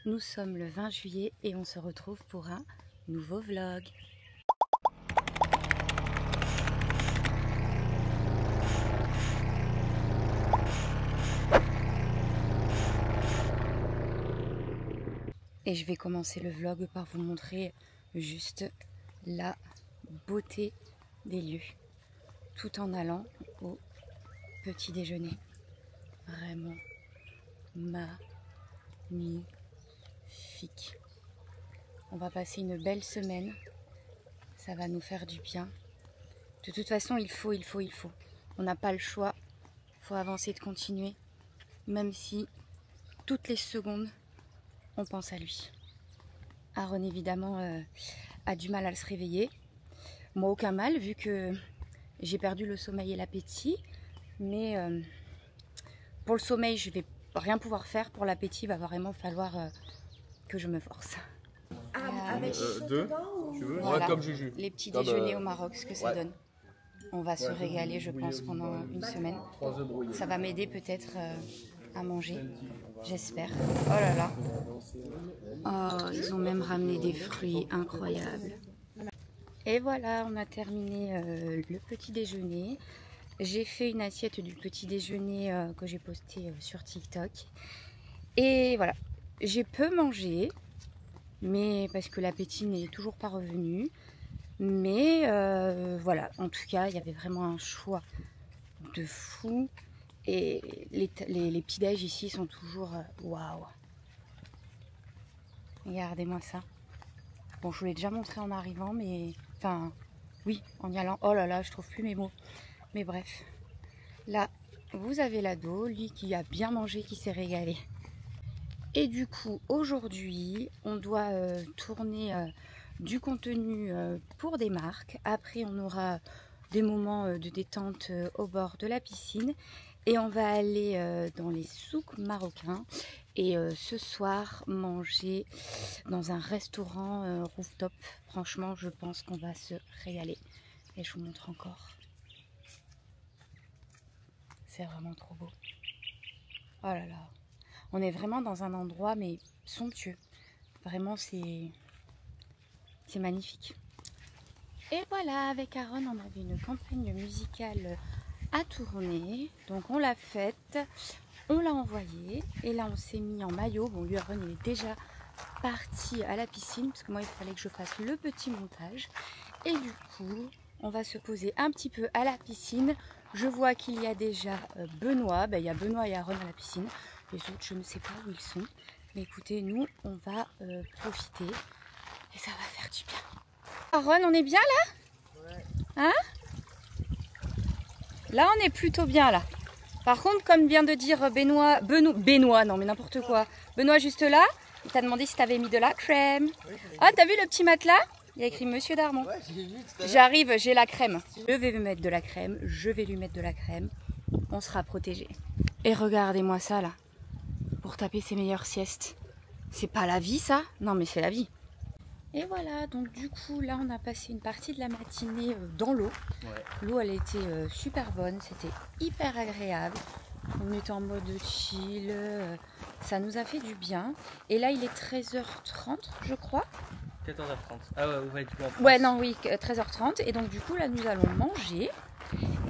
Nous sommes le 20 juillet et on se retrouve pour un nouveau vlog. Et je vais commencer le vlog par vous montrer juste la beauté des lieux, tout en allant au petit déjeuner. Vraiment magnifique. On va passer une belle semaine, ça va nous faire du bien. De toute façon, il faut. On n'a pas le choix, il faut avancer, de continuer, même si toutes les secondes, on pense à lui. Aaron, évidemment, a du mal à se réveiller. Moi, aucun mal, vu que j'ai perdu le sommeil et l'appétit. Mais pour le sommeil, je vais rien pouvoir faire. Pour l'appétit, il va vraiment falloir que je me force. Avec deux, tu veux? Voilà, Ouais, comme Juju. les petits déjeuners au Maroc, ce que ça donne. On va se régaler, je pense, pendant une semaine. Ça va m'aider peut-être à manger, j'espère. Oh là là. Oh, ils ont même ramené des fruits incroyables. Et voilà, on a terminé le petit déjeuner. J'ai fait une assiette du petit déjeuner que j'ai posté sur TikTok. Et voilà, j'ai peu mangé, mais parce que l'appétit n'est toujours pas revenu. Mais voilà, en tout cas, il y avait vraiment un choix de fou. Et les petits déj ici sont toujours waouh. Regardez-moi ça. Bon, je vous l'ai déjà montré en arrivant, mais enfin, oui, en y allant. Oh là là, je trouve plus mes mots. Mais bref, là, vous avez l'ado, lui qui a bien mangé, qui s'est régalé. Et du coup, aujourd'hui, on doit tourner du contenu pour des marques. Après, on aura des moments de détente au bord de la piscine. Et on va aller dans les souks marocains. Et ce soir, manger dans un restaurant rooftop. Franchement, je pense qu'on va se régaler. Et je vous montre encore. C'est vraiment trop beau. Oh là là. On est vraiment dans un endroit, mais somptueux. Vraiment, c'est magnifique. Et voilà, avec Aaron, on avait une campagne musicale à tourner. Donc on l'a faite, on l'a envoyée. Et là, on s'est mis en maillot. Bon, lui, Aaron, il est déjà parti à la piscine, parce que moi, il fallait que je fasse le petit montage. Et du coup, on va se poser un petit peu à la piscine. Je vois qu'il y a déjà Benoît. Ben, il y a Benoît et Aaron à la piscine. Les autres, je ne sais pas où ils sont. Mais écoutez, nous, on va profiter. Et ça va faire du bien. Aaron, on est bien là? Ouais. Hein? Là, on est plutôt bien là. Par contre, comme vient de dire Benoît, non mais n'importe quoi. Benoît juste là, il t'a demandé si tu avais mis de la crème. Ah, t'as vu le petit matelas? Il y a écrit Monsieur Darmon. Ouais, j'arrive, j'ai la crème. Je vais lui mettre de la crème, je vais lui mettre de la crème. On sera protégé. Et regardez-moi ça là. Pour taper ses meilleures siestes. C'est pas la vie ça? Non mais c'est la vie. Et voilà, donc du coup là on a passé une partie de la matinée dans l'eau. Ouais. L'eau elle était super bonne, c'était hyper agréable. On était en mode chill, ça nous a fait du bien. Et là il est 13h30 je crois. 14h30. Ah ouais, du coup en France. Ouais non oui, 13h30. Et donc du coup là nous allons manger.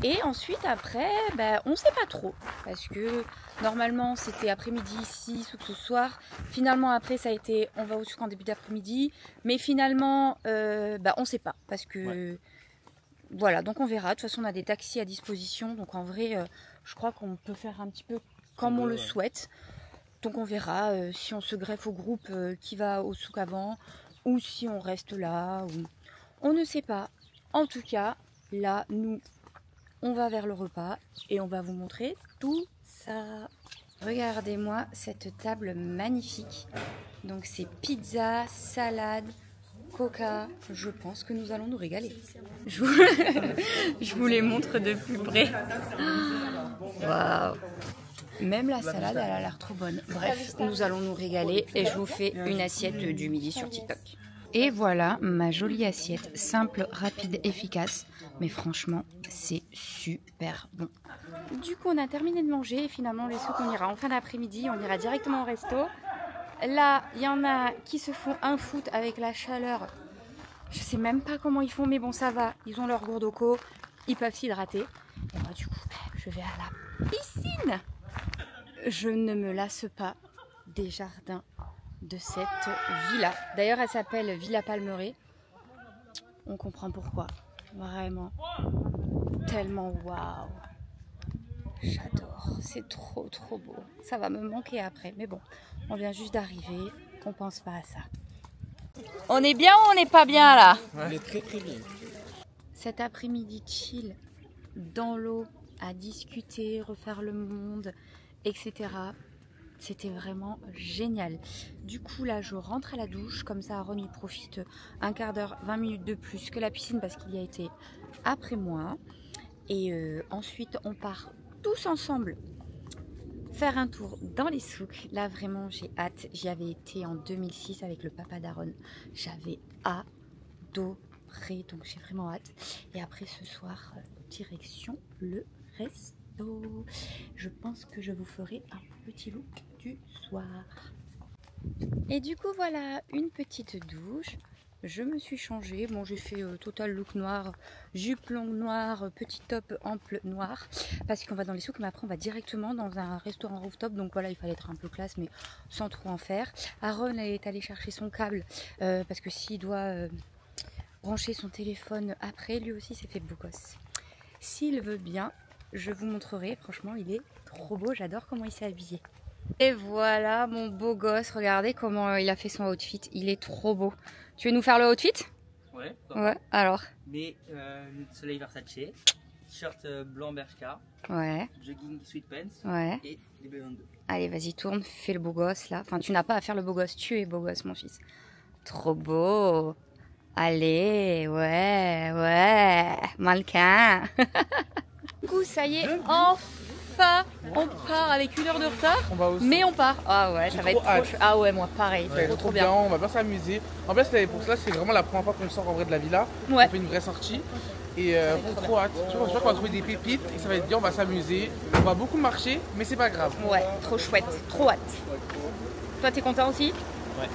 Et ensuite après, ben, on sait pas trop. Parce que normalement c'était après-midi ici, souk ce soir. Finalement après ça a été, on va au souk en début d'après-midi. Mais finalement, ben, on sait pas. Parce que ouais. Voilà, donc on verra. De toute façon on a des taxis à disposition. Donc en vrai, je crois qu'on peut faire un petit peu comme on le souhaite. Donc on verra si on se greffe au groupe qui va au souk avant. Ou si on reste là. Ou... On ne sait pas. En tout cas, là, nous... on va vers le repas et on va vous montrer tout ça. Regardez-moi cette table magnifique. Donc c'est pizza, salade, coca. Je pense que nous allons nous régaler. Je vous les montre de plus près. Waouh! Même la salade, elle a l'air trop bonne. Bref, nous allons nous régaler et je vous fais une assiette du midi sur TikTok. Et voilà ma jolie assiette, simple, rapide, efficace. Mais franchement, c'est super bon. Du coup, on a terminé de manger et finalement, les souks, on ira en fin d'après-midi. On ira directement au resto. là, il y en a qui se font un foot avec la chaleur. Je sais même pas comment ils font, mais bon, ça va. Ils ont leur gourde au co, ils peuvent s'hydrater. Et moi, du coup, je vais à la piscine. Je ne me lasse pas des jardins de cette villa. D'ailleurs, elle s'appelle Villa Palmeraie. On comprend pourquoi. Vraiment. Tellement waouh. J'adore. C'est trop beau. Ça va me manquer après. Mais bon, on vient juste d'arriver. On pense pas à ça. On est bien ou on n'est pas bien là? On est très bien. Cet après-midi chill dans l'eau, à discuter, refaire le monde, etc. C'était vraiment génial. Du coup là je rentre à la douche, comme ça Aaron il profite un quart d'heure, 20 minutes de plus que la piscine parce qu'il y a été après moi. Et ensuite on part tous ensemble faire un tour dans les souks. Là vraiment j'ai hâte. J'y avais été en 2006 avec le papa d'Aaron. J'avais adoré, donc j'ai vraiment hâte. Et après ce soir, direction le resto. Je pense que je vous ferai un petit look du soir. Et du coup voilà, une petite douche. Je me suis changée. Bon, j'ai fait total look noir, jupe longue noire, petit top ample noir. Parce qu'on va dans les souks, mais après on va directement dans un restaurant rooftop. Donc voilà, il fallait être un peu classe, mais sans trop en faire. Aaron est allé chercher son câble parce que s'il doit brancher son téléphone après, lui aussi c'est fait beau gosse. S'il veut bien, je vous montrerai. Franchement, il est trop beau. J'adore comment il s'est habillé. Et voilà mon beau gosse. Regardez comment il a fait son outfit. Il est trop beau. Tu veux nous faire le outfit? Ouais. Ouais, alors. Mais soleil Versace, t-shirt blanc Bershka, Ouais. jogging sweat pants Ouais. et les ballons d'eau. Allez, vas-y, tourne. Fais le beau gosse là. Enfin, tu n'as pas à faire le beau gosse. Tu es beau gosse, mon fils. Trop beau. Allez, ouais. Mannequin. Du coup, ça y est, enfin, on part avec 1 heure de retard, mais on part. Ah ouais, ça va être trop. Ah ouais, moi pareil, trop bien. On va bien s'amuser. En fait, pour ça, c'est vraiment la première fois qu'on sort en vrai de la villa. Ouais. On fait une vraie sortie. Et trop hâte. J'espère qu'on va trouver des pépites et ça va être bien, on va s'amuser. On va beaucoup marcher, mais c'est pas grave. Ouais, trop chouette, trop hâte. Toi, t'es content aussi? Ouais.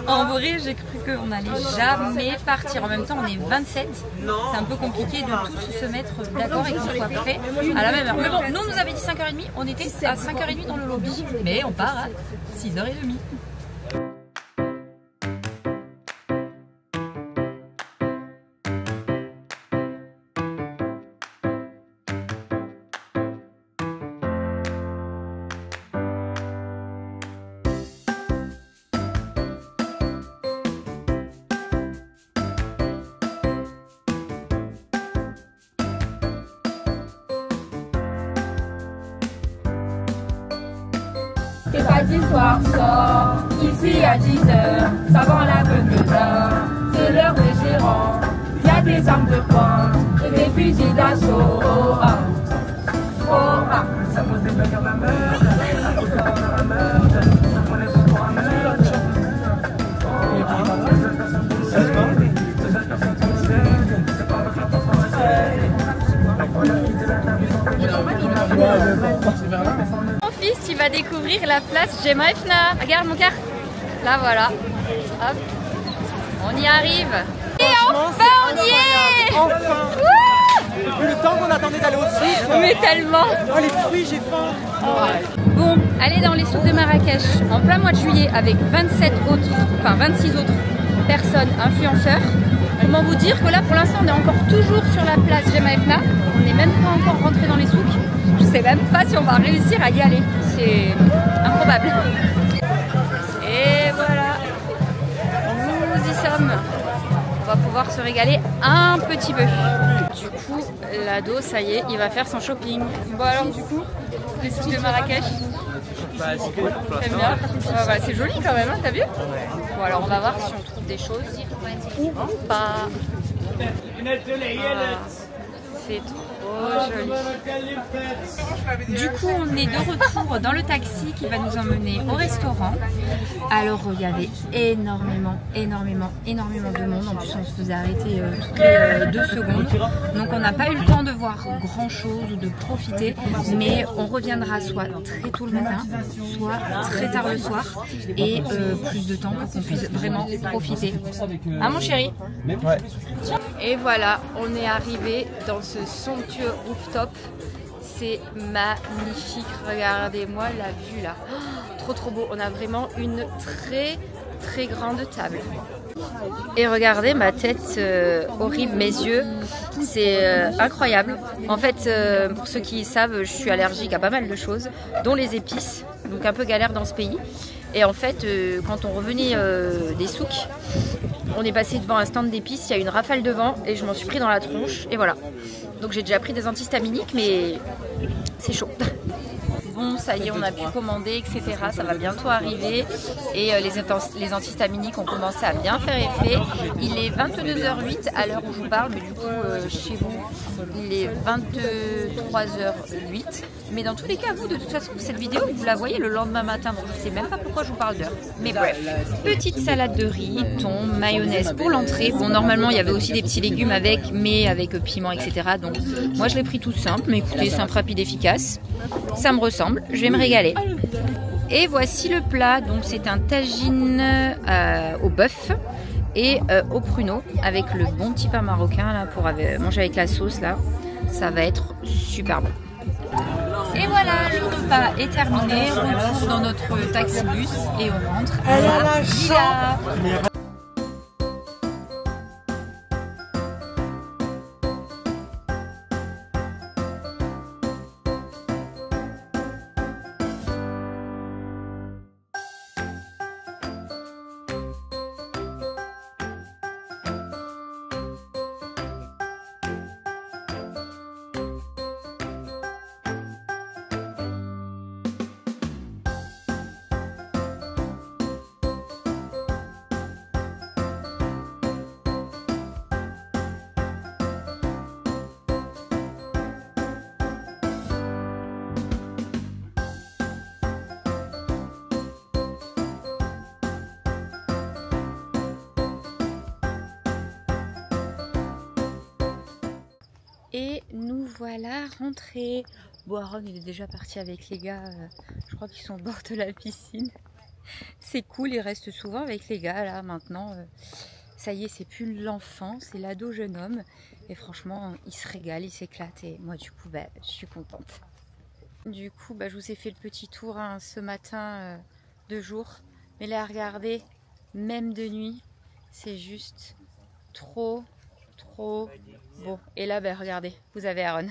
En vrai, j'ai cru qu'on n'allait jamais partir. En même temps, on est 27. C'est un peu compliqué de tous se mettre d'accord et qu'on soit prêts à la même heure. Mais bon, nous, on nous avait dit 5h30. On était à 5h30 dans le lobby. Mais on part à 6h30. C'est pas d'histoire, sort ici à 10h, ça vend la bonne heure, c'est l'heure des gérants, y a des armes de poing et des fusils d'assaut. Ça pose des blagues à ma meurtre, Mon fils, tu vas découvrir la place Gemma et Fna. Regarde mon cœur. Là voilà. Hop. On y arrive. Et enfin on y est. Enfin. Le temps qu'on attendait d'aller au souk. Mais tellement. Oh les fruits, j'ai faim. Bon, aller dans les souks de Marrakech en plein mois de juillet avec 26 autres personnes influenceurs. Comment vous dire que là pour l'instant on est encore toujours sur la place Gemma et Fna. On n'est même pas encore rentré dans les souks. Je sais même pas si on va réussir à y aller. C'est improbable. Et voilà. Nous y sommes. On va pouvoir se régaler un petit peu. Du coup, l'ado, ça y est, il va faire son shopping. Bon alors du coup, les souks de Marrakech. Bah, c'est cool pour T'aimes bien? Ouais, c'est joli quand même, hein, t'as vu? Bon alors on va voir si on trouve des choses ou pas. Ah, c'est trop joli. Du coup, on est de retour dans le taxi qui va nous emmener au restaurant. Alors, il y avait énormément de monde. En plus, on se faisait arrêter toutes les 2 secondes. Donc, on n'a pas eu le temps de voir grand chose ou de profiter. Mais on reviendra soit très tôt le matin, soit très tard le soir. Et plus de temps pour qu'on puisse vraiment profiter. Ah, mon chéri? Ouais. Et voilà, on est arrivé dans ce somptueux rooftop. C'est magnifique, regardez-moi la vue là. Oh, trop beau, on a vraiment une très grande table. Et regardez ma tête horrible, mes yeux, c'est incroyable. En fait, pour ceux qui savent, je suis allergique à pas mal de choses, dont les épices, donc un peu galère dans ce pays. Et en fait, quand on revenait des souks, on est passé devant un stand d'épices, il y a eu une rafale de vent et je m'en suis pris dans la tronche et voilà. Donc j'ai déjà pris des antihistaminiques mais c'est chaud. Bon, ça y est, on a pu commander, etc. Ça va bientôt arriver. Et les antihistaminiques ont commencé à bien faire effet. Il est 22h08 à l'heure où je vous parle, mais du coup, chez vous, il est 23h08. Mais dans tous les cas, vous, de toute façon, cette vidéo, vous la voyez le lendemain matin. Donc, je ne sais même pas pourquoi je vous parle d'heure. Mais bref, petite salade de riz, thon, mayonnaise pour l'entrée. Bon, normalement, il y avait aussi des petits légumes avec, mais avec piment, etc. Donc, moi, je l'ai pris tout simple. Mais écoutez, simple, rapide, efficace. Ça me ressemble, je vais me régaler. Et voici le plat, donc c'est un tagine au bœuf et au pruneau avec le bon petit pain marocain là pour manger avec la sauce là. Ça va être super bon. Et voilà, le repas est terminé. Retour dans notre taxi-bus et on rentre à la villa. Et nous voilà rentrés. Bon, Aaron il est déjà parti avec les gars, je crois qu'ils sont au bord de la piscine. C'est cool, il reste souvent avec les gars là maintenant. Ça y est, c'est plus l'enfant, c'est l'ado jeune homme. Et franchement, il se régale, il s'éclate. Et moi du coup, je suis contente. Du coup, je vous ai fait le petit tour ce matin de jour. Mais là, regardez, même de nuit, c'est juste trop beau. Et là, regardez, vous avez Aaron.